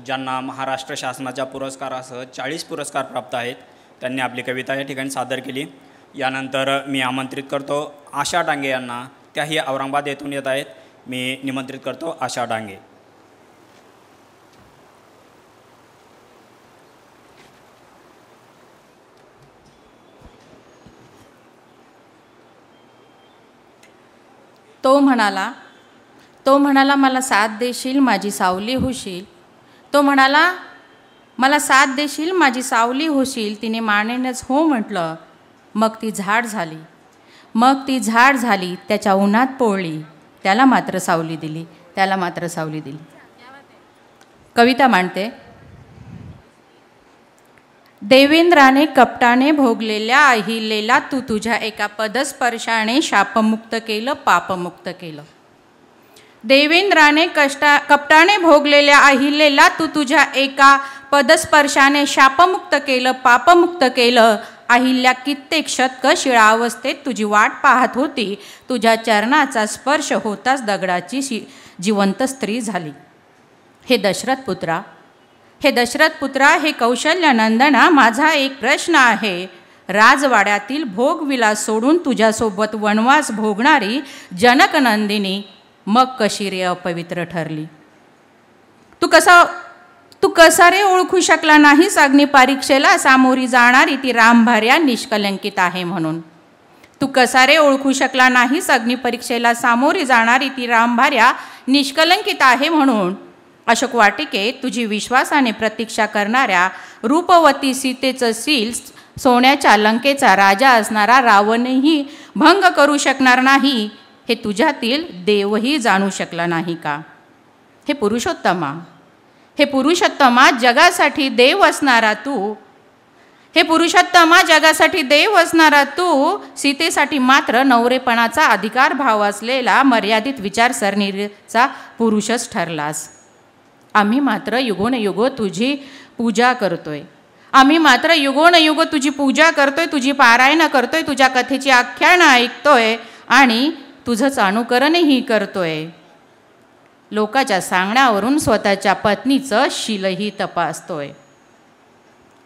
ज्यांना महाराष्ट्र शासनाच्या पुरस्कारासह 40 पुरस्कार प्राप्त आहेत, त्यांनी आपली कविता या ठिकाणी सादर केली. यानंतर मी आमंत्रित करतो आशा डांगे यांना. त्याही औरंगाबाद येथून येत आहेत. मी निमंत्रित करतो आशा डांगे. तो म्हणाला मला साथ देशील माझी सावली होशील. तो म्हणाला मला साथ देशील माझी सावली होशील. तिने मानेनच हो म्हटलं. मग ती झाड झाली त्याच्या उन्हात पोळली. त्याला मात्र सावली दिली. कविता मांडते. देवेंद्राने कपटाने भोगलेल्या अहिलेला तू तुझ्या एका पदस्पर्शाने शापमुक्त केलं पापमुक्त केलं. देवेंद्राने कपटाने भोगलेल्या अहिलेला तू तुझ्या एका पदस्पर्शाने शापमुक्त केलं पापमुक्त केलं. अहिल्या कित्येक शतक शिळावस्थेत तुझी वाट पाहत होती. तुझ्या चरणाचा स्पर्श होताच दगडाची जिवंत स्त्री झाली. हे दशरथ पुत्रा हे कौशल्यानंदना, माझा एक प्रश्न आहे. राजवाड्यातील भोगविलास सोडून तुझ्यासोबत वनवास भोगणारी जनकनंदिनी मग कशी रे अपवित्र ठरली. तू कसा रे ओळखू शकला नाहीस अग्निपरीक्षेला सामोरी जाणारी ती रामभार्या निष्कलंकित आहे म्हणून. तू कसा रे ओळखू शकला नाहीस अग्निपरीक्षेला सामोरी जाणारी ती रामभार्या निष्कलंकित आहे म्हणून. अशोक वाटिकेत तुझी विश्वासाने प्रतीक्षा करणाऱ्या रूपवती सीतेचं सील सोन्याच्या लंकेचा राजा असणारा रावणही भंग करू शकणार नाही. हे तुझ्यातील देवही जाणू शकला नाही का. हे पुरुषोत्तमा जगासाठी देव असणारा तू सीतेसाठी मात्र नवरेपणाचा अधिकार भाव असलेला मर्यादित विचारसरणीचा पुरुषच ठरलास. आम्ही मात्र युगोनयुगो तुझी पूजा करतोय. तुझी पारायण करतोय, तुझ्या कथेची आख्यानं ऐकतोय आणि तुझंच अनुकरणही करतोय. लोकाच्या सांगण्यावरून स्वतःच्या पत्नीचं शीलही तपासतोय.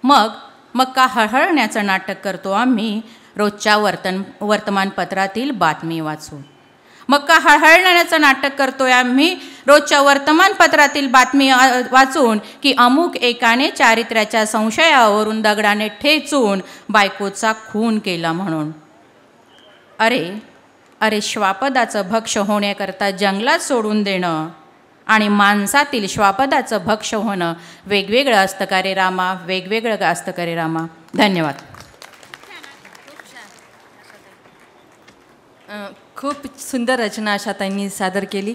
मग का हळहळण्याचं नाटक करतो आम्ही रोजच्या वर्तमानपत्रातील बातमी वाचून. की अमुक एकाने चारित्र्याच्या संशयावरून दगडाने ठेचून बायकोचा खून केला म्हणून. अरे श्वापदाचं भक्ष होण्याकरता जंगलात सोडून देणं आणि माणसातील श्वापदाचं भक्ष होणं वेगवेगळं असतं का रे रामा, वेगवेगळं असतं का रे रामा. धन्यवाद. खूप सुंदर रचना आशाताईंनी सादर केली.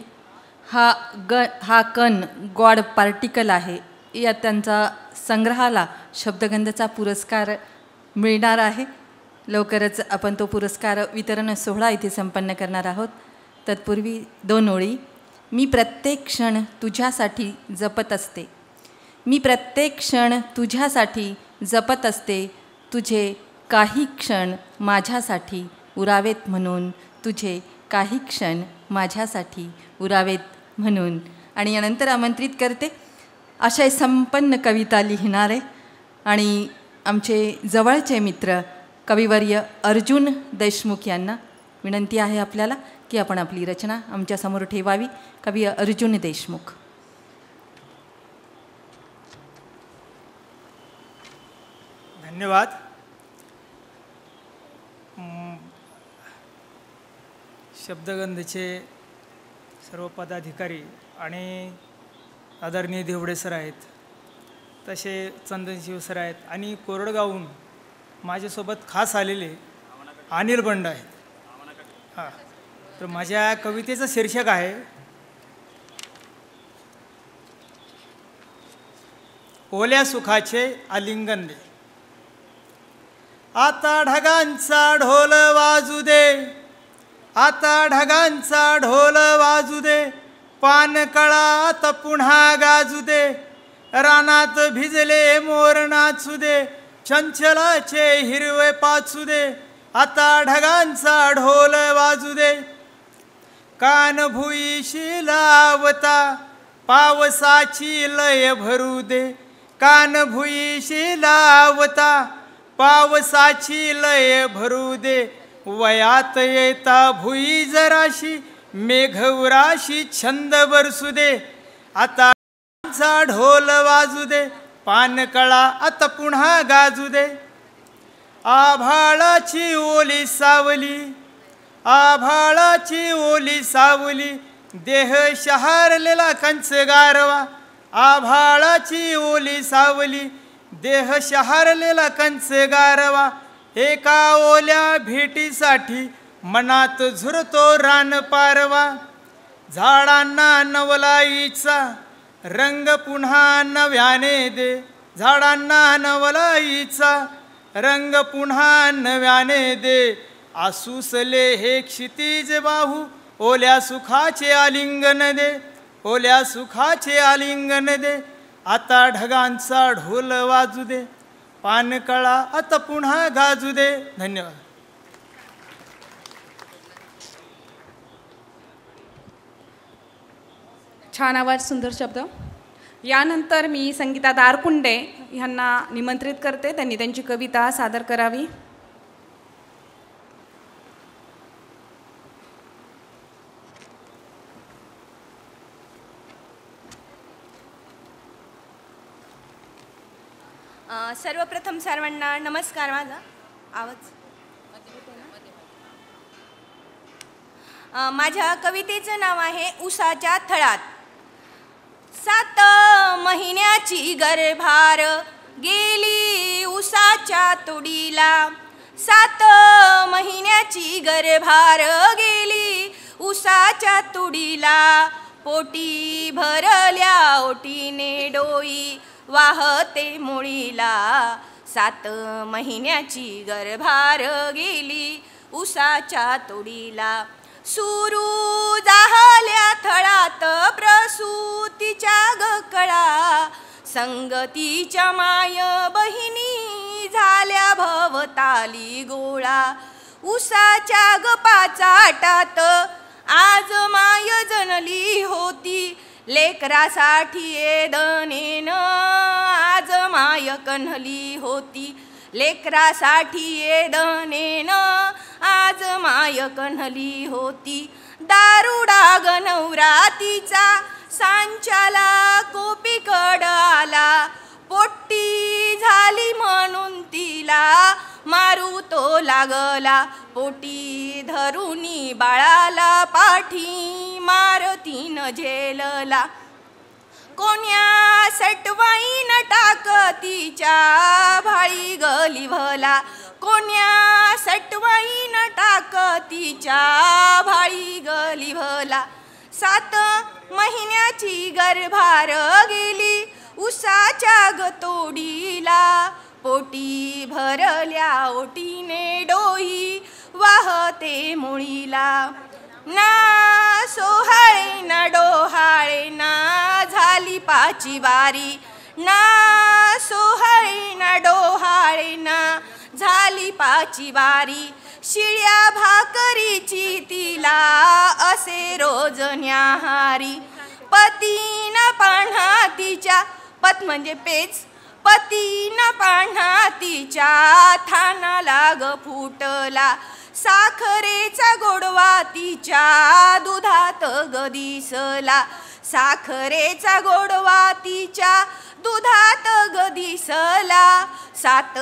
हा कण गॉड पार्टिकल आहे. या त्यांचा संग्रहाला शब्दगंधचा पुरस्कार मिळणार आहे. लवकरच आपण तो पुरस्कार वितरण सोहळा इथे संपन्न करणार आहोत. तत्पूर्वी 2 ओळी. मी प्रत्येक क्षण तुझ्यासाठी जपत असते. तुझे काही क्षण माझ्यासाठी उरावेत म्हणून. आणि यानंतर आमंत्रित करते आशय संपन्न कविता लिहिणारे आणि आमचे जवळचे मित्र कविवर्य अर्जुन देशमुख यांना. विनंती आहे आपल्याला की आपण आपली रचना आमच्यासमोर ठेवावी. कवी अर्जुन देशमुख. धन्यवाद. शब्दगंधचे सर्व पदाधिकारी आणि आदरणीय देवडे सर आहेत, तसे चंदनशिव सर आहेत आणि कोरडगावहून माझ्यासोबत खास आलेले अनिल बंड आहेत. हां, तर माझ्या कवितेचं शीर्षक आहे ओल्या सुखाचे आलिंगन दे. आता ढगांचा ढोल वाजू दे, आता ढगांचा ढोल वाजू दे, पानकळात पुन्हा गाजू दे, रानात भिजले मोर नाचू दे, चंचलाचे हिरवे पाचू दे, आता ढगांचा ढोल वाजू दे. कान भुईशी लावता पावसाची लय भरू दे, कान भुईशी लावता पावसाची लय भरू दे, वयात येता भुई जराशी मेघउराशी छंद बरसू दे, आता ढोल वाजू दे, पानकळा आता पुन्हा गाजू दे. आभाळाची ओली सावली, आभाळाची ओली सावली, देह शहारलेला कंच गारवा, आभाळाची ओली सावली, देह शहारलेला कंच गारवा, एका ओल्या भेटीसाठी मनात झुरतो रान पारवा. झाडांना नवलाईचा रंग पुन्हा नव्याने दे, झाडांना नवलाईचा रंग पुन्हा नव्याने दे, आसूसले हे क्षितिज बाहू, ओल्या सुखाचे आलिंगन दे, ओल्या सुखाचे आलिंगन दे, आता ढगांचा ढोल वाजू दे, पानकळा आता पुन्हा गाजू दे. धन्यवाद. छान आवाज, सुंदर शब्द. यानंतर मी संगीता दारकुंडे ह्यांना निमंत्रित करते, त्यांनी त्यांची कविता सादर करावी. सर्वप्रथम सर्वांना नमस्कार. माझा आवाज, माझ्या कवितेचं नाव आहे उसाच्या थळात. 7 महिन्याची गर्भार गेली उसाच्या तोडीला, 7 महिन्याची गर्भार गेली उसाच्या तुडीला, पोटी भरल्या ओटीने डोई वाहते मुळीला, 7 महिन्याची गर्भार गेली उसाच्या तोडीला, सुरू झाल्या थळात प्रसूतीच्या गकळा, संगतीच्या माय बहिणी झाल्या भवताली गोळा, उसाच्या गपाचा टात आज माय जनली होती, लेकरासाठी एदनेन आज माय कन्हली होती, लेकरासाठी एदनेन आज माय कन्हली होती, दारुडा गनवरा तिचा सांच्याला कोपीकड आला, पोट्टी झाली म्हणून तिला मारू तो लागला, पोटी धरुनी बाळाला पाठी मारतीन झेलला, कोण्या सटवाईन टाकतीच्या भाळी गली भला, कोण्या सटवाईन टाकतीच्या भाळी गली भला, 7 महिन्याची गर्भार गेली उसाच्या गतोडीला, पोटी भरल्या ओटीने डोई वाहते मुळीला, ना सोहाळे ना डोहाळे ना झाली पाची बारी, ना सोहाळे ना डोहाळे ना झाली पाची बारी, शिळ्या भाकरीची तिला असे रोज न्याहारी, पतीन पाण्हा तिच्या, पत म्हणजे पेच, पतीन पाण्हा तिच्या थाना लाग फुटला, साखरेचा गोडवा तिच्या दुधात ग दिसला, साखरेचा गोडवा तिच्या दुधात ग दिसला. 7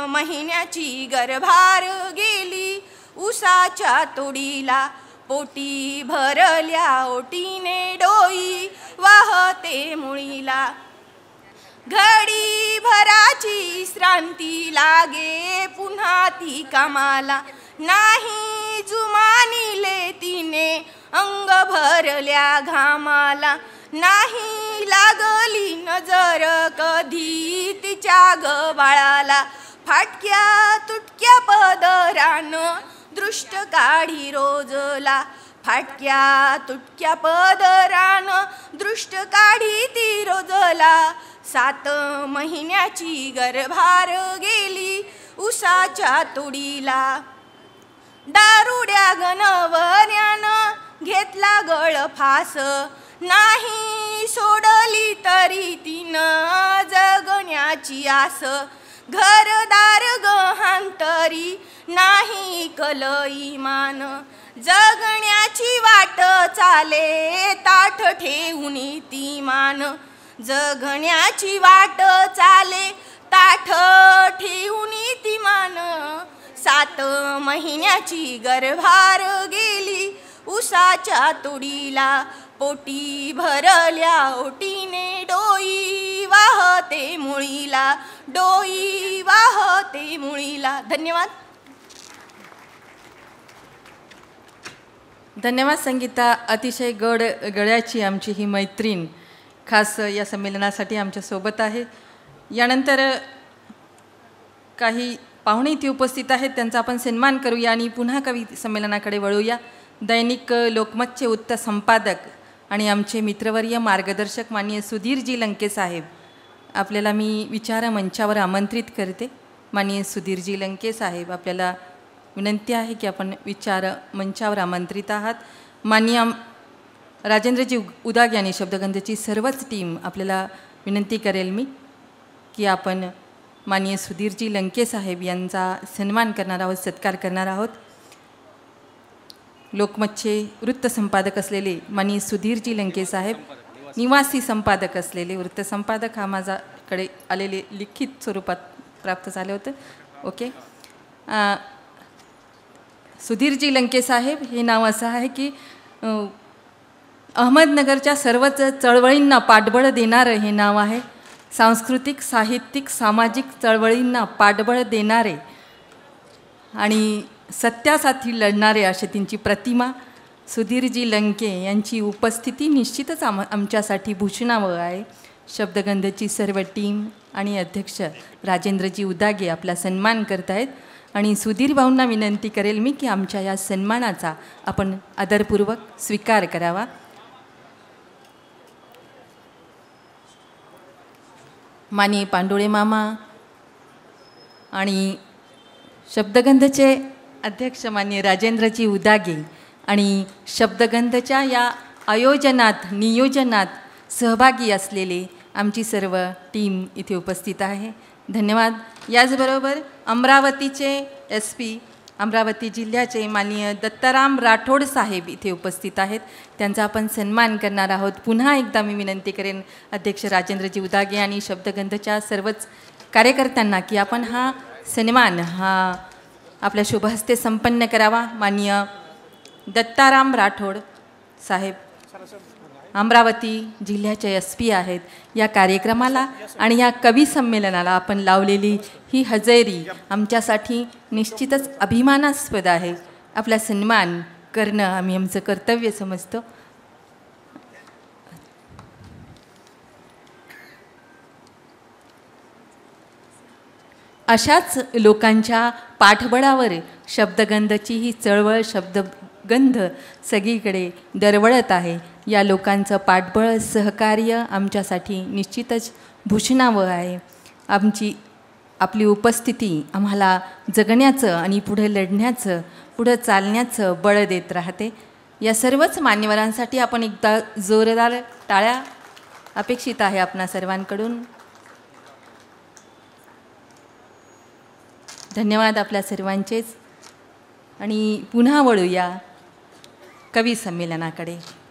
महिन्याची गर्भार गेली उसाच्या तोडीला, पोटी भरल्या ओटीने डोई वाहते मुळीला. घडी भराची श्रांती लागे पुन्हा ती कामाला, नाही जुमानिले तिने अंग भरल्या घामाला. नाही लागली नजर कधी तिच्या ग बाळाला, फाटक्या तुटक्या पदरानं दृष्ट काढी रोजला, फाटक्या तुटक्या पदरानं दृष्ट काढी ती रोजला. 7 महिन्याची गर्भार गेली उसाच्या तोडीला. दारुड्या गणवऱ्यानं घेतला गळफास, नाही सोडली तरी तिनं जगण्याची आस. घरदार गहांतरी नाही कल इमान, जगण्याची वाट चाले ताठ ठेवून ती मान. जगण्याची वाट चाले ताठ ठेवून ती मान. 7 महिन्याची गर्भार गेली उसाच्या तोडीला, पोटी भरल्या ओटीने डोई वाहते मुळीला, डोई वाहते मुळीला. धन्यवाद. धन्यवाद संगीता. अतिशय गळ्याची आमची ही मैत्रीण खास या संमेलनासाठी आमच्यासोबत आहे. यानंतर काही पाहुणे इथे उपस्थित आहेत, त्यांचा आपण सन्मान करूया आणि पुन्हा कवी संमेलनाकडे वळूया. दैनिक लोकमतचे उत्तर संपादक आणि आमचे मित्रवर्य मार्गदर्शक माननीय सुधीरजी लंके साहेब, आपल्याला मी विचार मंचावर आमंत्रित करते. माननीय सुधीरजी लंके साहेब, आपल्याला विनंती आहे की आपण विचार मंचावर आमंत्रित आहात. माननीय राजेंद्रजी उदागे आणि शब्दगंधची सर्वच टीम, आपल्याला विनंती करेल मी की आपण माननीय सुधीरजी लंके साहेब यांचा सन्मान करणार आहोत, सत्कार करणार आहोत. लोकमतचे वृत्तसंपादक असलेले माननीय सुधीरजी लंके साहेब, निवासी संपादक असलेले वृत्तसंपादक, हा माझ्याकडे आलेले लिखित स्वरूपात प्राप्त झाले होते. ओके. सुधीरजी लंके साहेब हे नाव असं आहे की अहमदनगरच्या सर्वच चळवळींना पाठबळ देणारं हे नाव आहे. सांस्कृतिक, साहित्यिक, सामाजिक चळवळींना पाठबळ देणारे आणि सत्यासाठी लढणारे अशी त्यांची प्रतिमा सुधीरजी लंके यांची उपस्थिती निश्चितच आमच्यासाठी भूषणावं आहे. शब्दगंधची सर्व टीम आणि अध्यक्ष राजेंद्रजी उदागे आपला सन्मान करत आहेत आणि सुधीर भाऊंना विनंती करेल मी की आमच्या या सन्मानाचा आपण आदरपूर्वक स्वीकार करावा. माननीय पांडुळे मामा आणि शब्दगंधचे अध्यक्ष माननीय राजेंद्रजी उदागे आणि शब्दगंधच्या या आयोजनात नियोजनात सहभागी असलेले आमची सर्व टीम इथे उपस्थित आहे. धन्यवाद. याचबरोबर अमरावतीचे SP, अमरावती जिल्ह्याचे माननीय दत्ताराम राठोड साहेब इथे उपस्थित आहेत, त्यांचा आपण सन्मान करणार आहोत. पुन्हा एकदा मी विनंती करेन अध्यक्ष राजेंद्रजी उदागे आणि शब्दगंधच्या सर्वच कार्यकर्त्यांना की आपण हा सन्मान हा आपल्या शुभहस्ते संपन्न करावा. माननीय दत्ताराम राठोड साहेब अमरावती जिल्ह्याचे SP आहेत. या कार्यक्रमाला आणि या कवी संमेलनाला आपण लावलेली ही हजेरी आमच्यासाठी निश्चितच अभिमानास्पद आहे. आपला सन्मान करणं आम्ही आमचं कर्तव्य समजतो. अशाच लोकांच्या पाठबळावर शब्दगंधची ही चळवळ, शब्दगंध सगळीकडे दरवळत आहे. या लोकांचं पाठबळ, सहकार्य आमच्यासाठी निश्चितच भूषणावं आहे. आपली उपस्थिती आम्हाला जगण्याचं आणि पुढे लढण्याचं, पुढं चालण्याचं बळ देत राहते. या सर्वच मान्यवरांसाठी आपण एकदा जोरदार टाळ्या अपेक्षित आहे आपणा सर्वांकडून. धन्यवाद आपल्या सर्वांचेच. आणि पुन्हा वळूया कवी संमेलनाकडे.